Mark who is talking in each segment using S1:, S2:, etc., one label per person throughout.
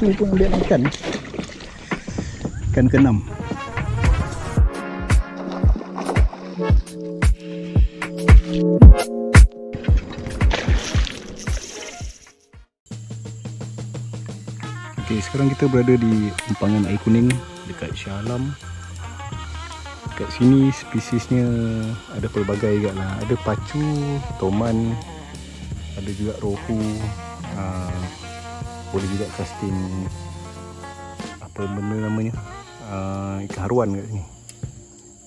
S1: pacu pun ambil ikan keenam. Okay, sekarang kita berada di empangan air kuning dekat Shah. Kat sini spesiesnya ada pelbagai juga lah. Ada pacu, toman, ada juga rohu, boleh juga casting apa benda namanya, ikan haruan kat sini.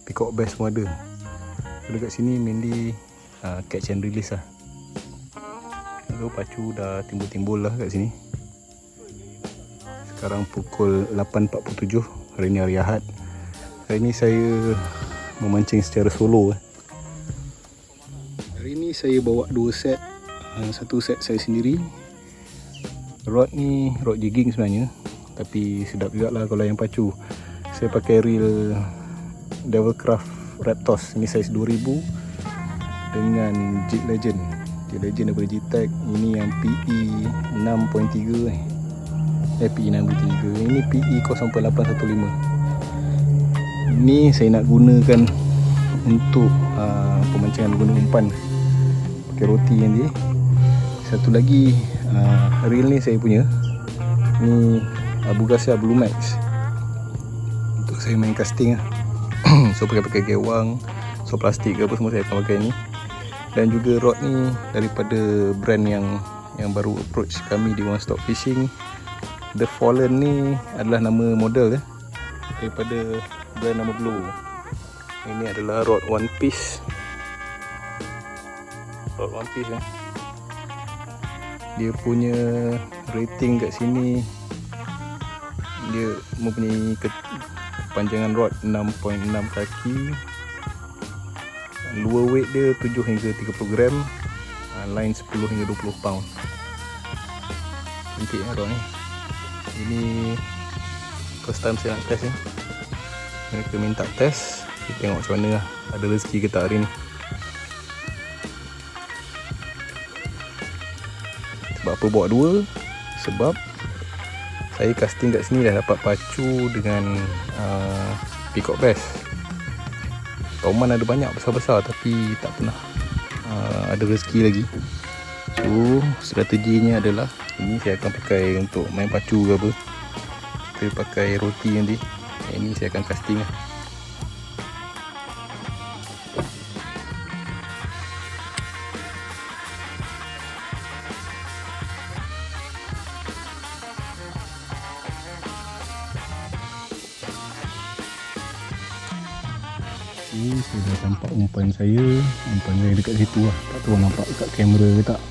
S1: Peacock bass pun ada. Kalau kat sini mainly catch and release lah. Kalau pacu dah timbul-timbul lah kat sini. Sekarang pukul 8.47, hari ni hari Ahad. Hari ni saya memancing secara solo. Hari ni saya bawa 2 set. Satu set saya sendiri. Rod ni rod jigging sebenarnya, tapi sedap juga lah kalau yang pacu. Saya pakai reel DevilCraft Raptoz. Ini saiz 2000 dengan Jig Legend. Jig Legend daripada G-Tech. Ini yang PE 6.3 PE 6.3. Ini PE 0.815. Ini saya nak gunakan untuk pemancingan guna umpan pakai roti yang ni. Satu lagi reel ni saya punya. Ni Garcia Blue Max untuk saya main casting lah. So pakai gewang, so plastik ke apa semua saya akan pakai ni. Dan juga rod ni daripada brand yang baru approach kami di One Stop Fishing. The Fallen ni adalah nama model daripada brand nama Blue. Ini adalah rod one piece. Rod one piece Dia punya rating kat sini, dia mempunyai kepanjangan rod 6.6 kaki. Lure weight dia 7 hingga 30 gram. Line 10 hingga 20 pound. Cantik rod ni. Ini first time saya nak test ni. Mereka minta test, kita tengok macam mana lah. Ada rezeki ke tak hari ni. Sebab apa bawa 2? Sebab saya casting kat sini dah dapat pacu dengan peacock bass. Toman ada banyak besar-besar, tapi tak pernah ada rezeki lagi. So strateginya adalah ini saya akan pakai untuk main pacu ke apa. Saya pakai roti nanti. Ini saya akan casting lah. Ini saya dah nampak umpan saya dekat situ lah. Tak tahu nampak dekat kamera ke tak.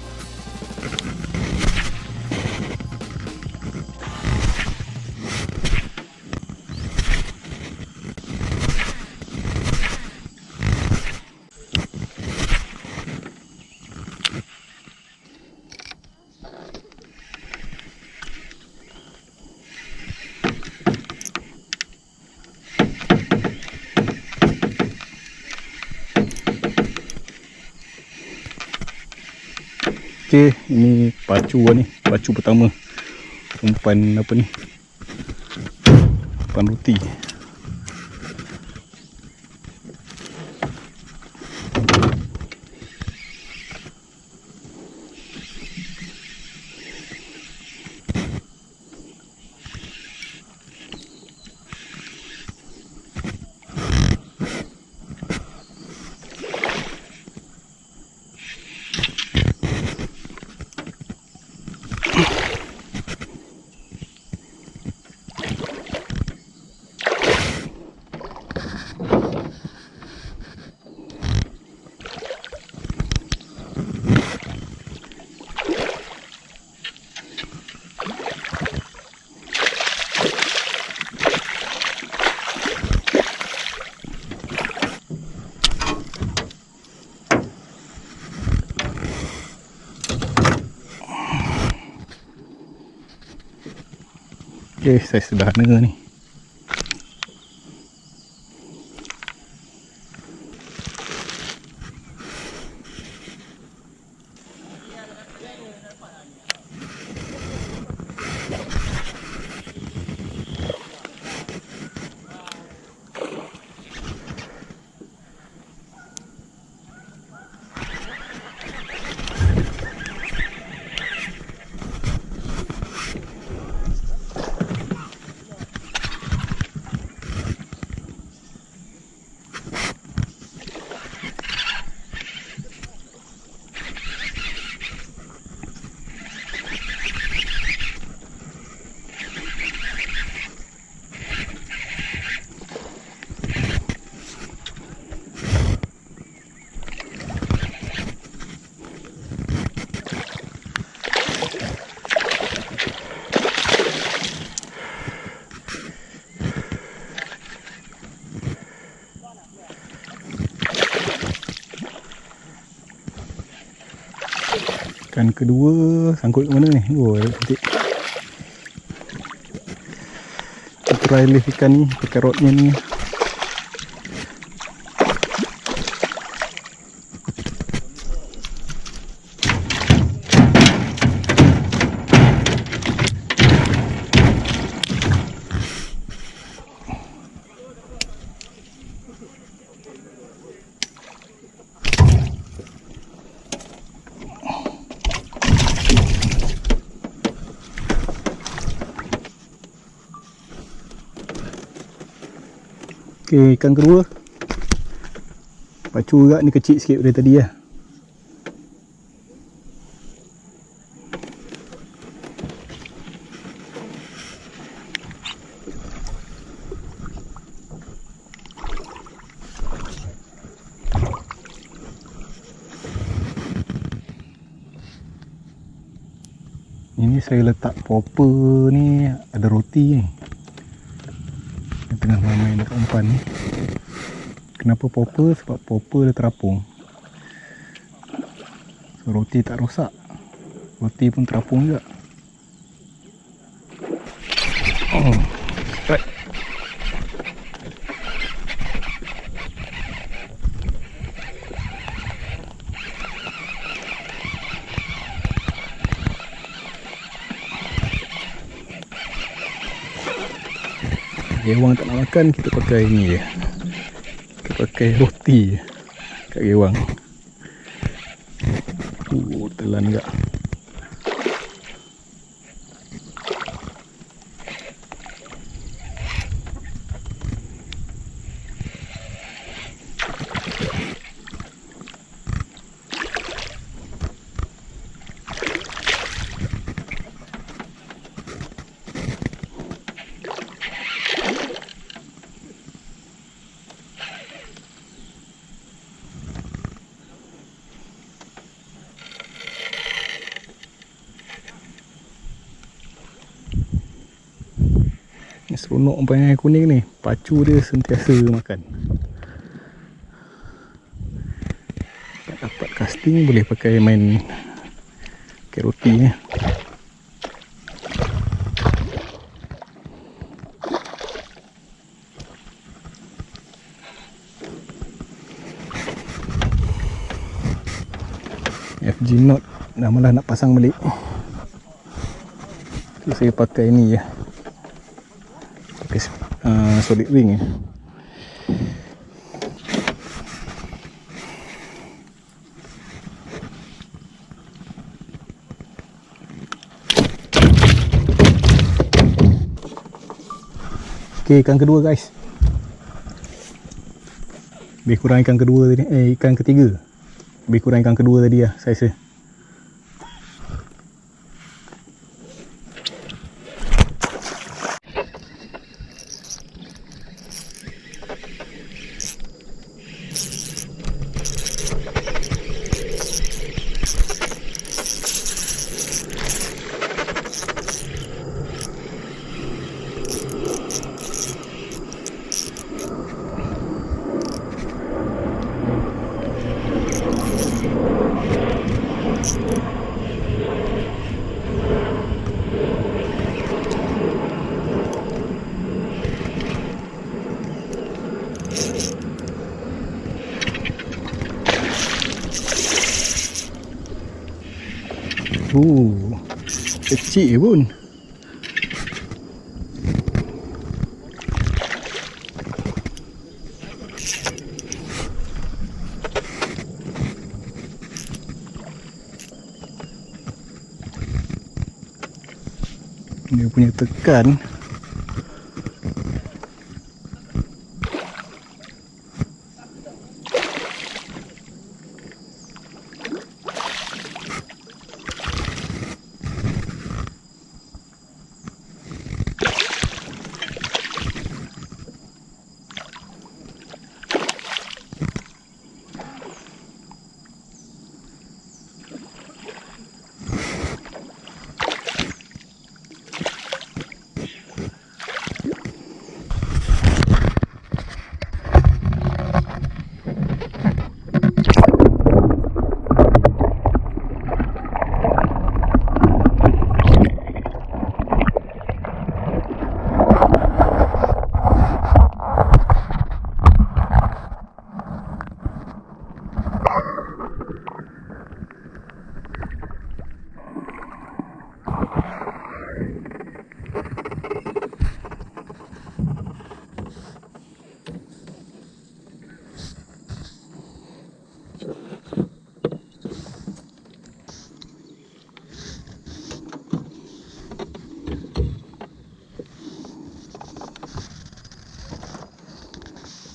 S1: Okay, ini pacu lah ni. Pacu pertama. Umpan apa ni? Umpan roti. Okay, saya sederhana ni. Ikan kedua sangkut ke mana ni? Oh, ada cantik. Kita try lift ikan ni pakai rodnya ni. Okay, ikan kedua pacu juga, ni kecil sikit dari tadi lah. Ini saya letak popper ni, ada roti ni. Tengah main dekat umpan ni. Kenapa popper? Sebab popper dia terapung, so roti tak rosak, roti pun terapung juga. Oh, right. Gewang tak nak makan, kita pakai ni je. Kita pakai roti je kat gewang. Telan juga. Seronok empangan kuning ni, pacu dia sentiasa makan. Tak dapat casting boleh pakai main pakai roti ni. FG knot dah malah nak pasang balik, so saya pakai ni je, solid ring ni. Okay, ikan kedua guys. Lebih kurang ikan kedua tadi, ikan ketiga. Lebih kurang ikan kedua tadi lah saiz. Kecil pun. Dia punya tekan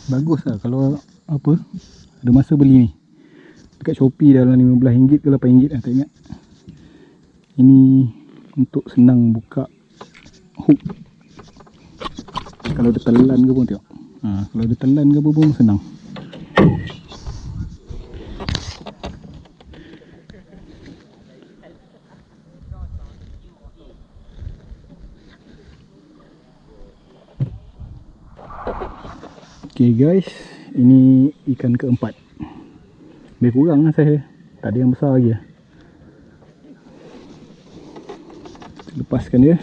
S1: Bagus lah kalau apa, ada masa beli ni. Dekat Shopee dalam RM15 ke RM8 lah, tak ingat. Ini untuk senang buka hook. Kalau ada telan ke pun tengok. Kalau ada telan ke apa pun senang. Okay guys, ini ikan keempat. Lebih kurang lah saya, tak ada yang besar lagi lah. Lepaskan dia.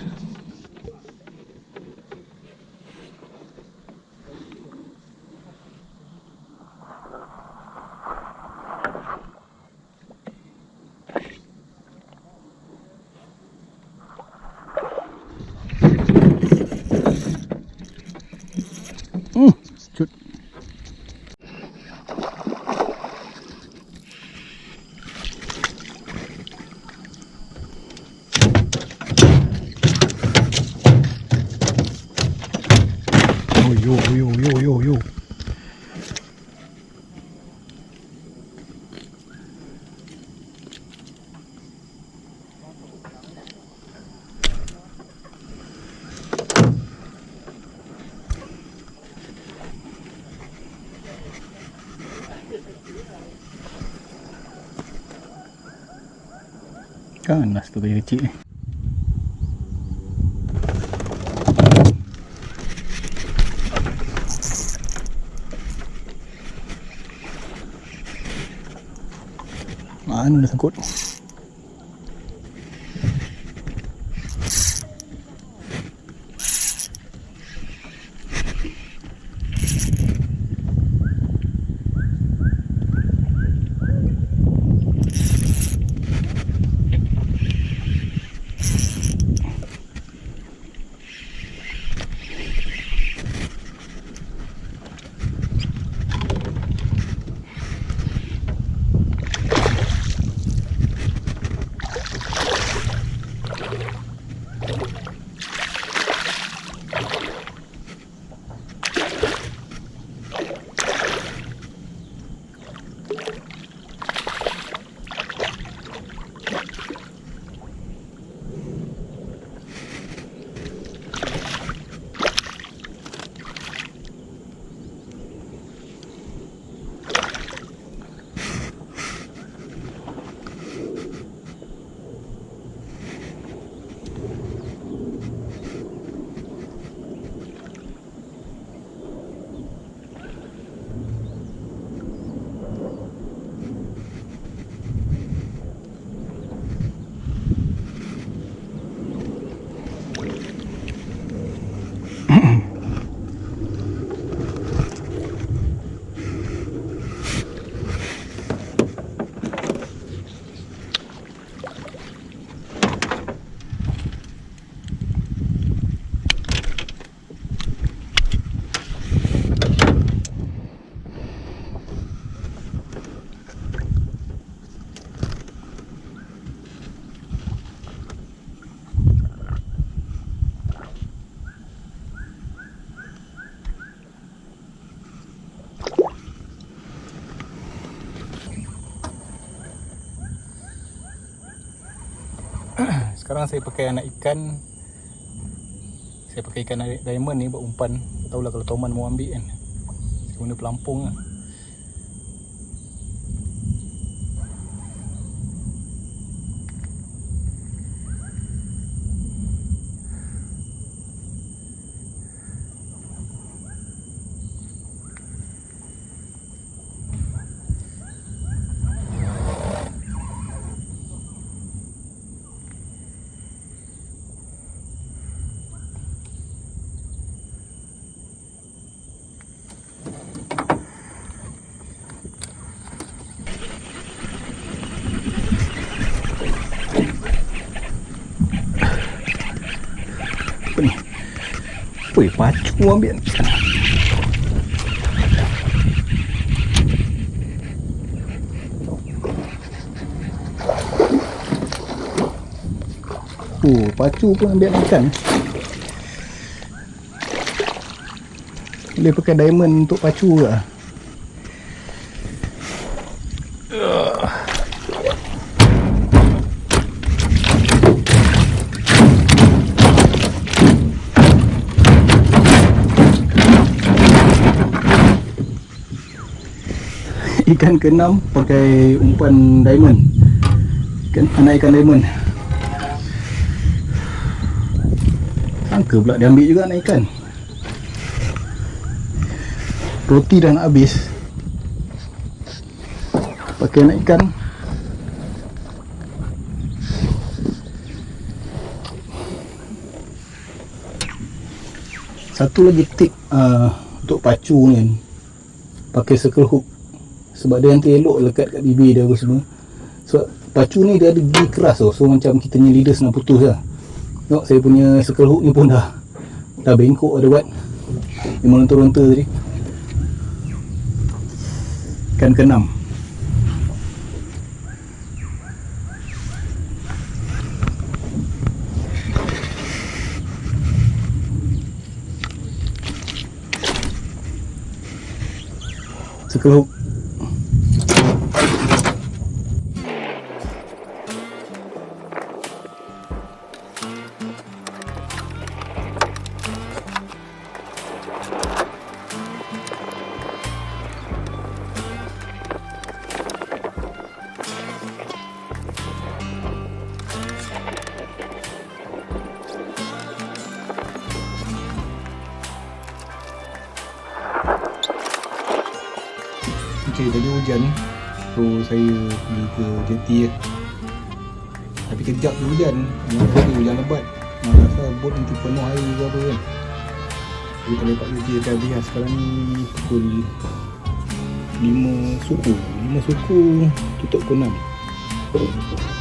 S1: Cut. Yo. Ganas tu tadi kecil ni. Mana dah sangkut. Sekarang saya pakai anak ikan. Saya pakai ikan diamond ni buat umpan. Tak tahulah kalau Taman mau ambil kan. Saya guna pelampung lah. Apa ni? Wih, pacu ambil. Pacu pun ambil ikan. Boleh pakai diamond untuk pacu ke? Ikan ke-6 pakai umpan diamond. Anak ikan diamond. Sangka pula dia ambil juga anak ikan. Roti dah nak habis, pakai anak ikan. Satu lagi tip untuk pacu ni kan, pakai circle hook. Sebab dia nanti elok lekat kat bibir dia apa semua. Sebab pacu ni dia ada gigi keras tau. So macam kita punya leader nak putus lah. Tengok saya punya circle hook ni pun dah bengkok ada buat. Dia meronta-ronta tadi. Ikan ke-6. Circle hook. Okay, tadi hujan, so saya pergi ke jeti lah. Tapi kejap je hujan, hujan lebat. Rasa bot nanti penuh air ke apa kan. Jadi tak lepak jeti akan habis. Sekarang ni pukul 5 suku tutup pukul 6.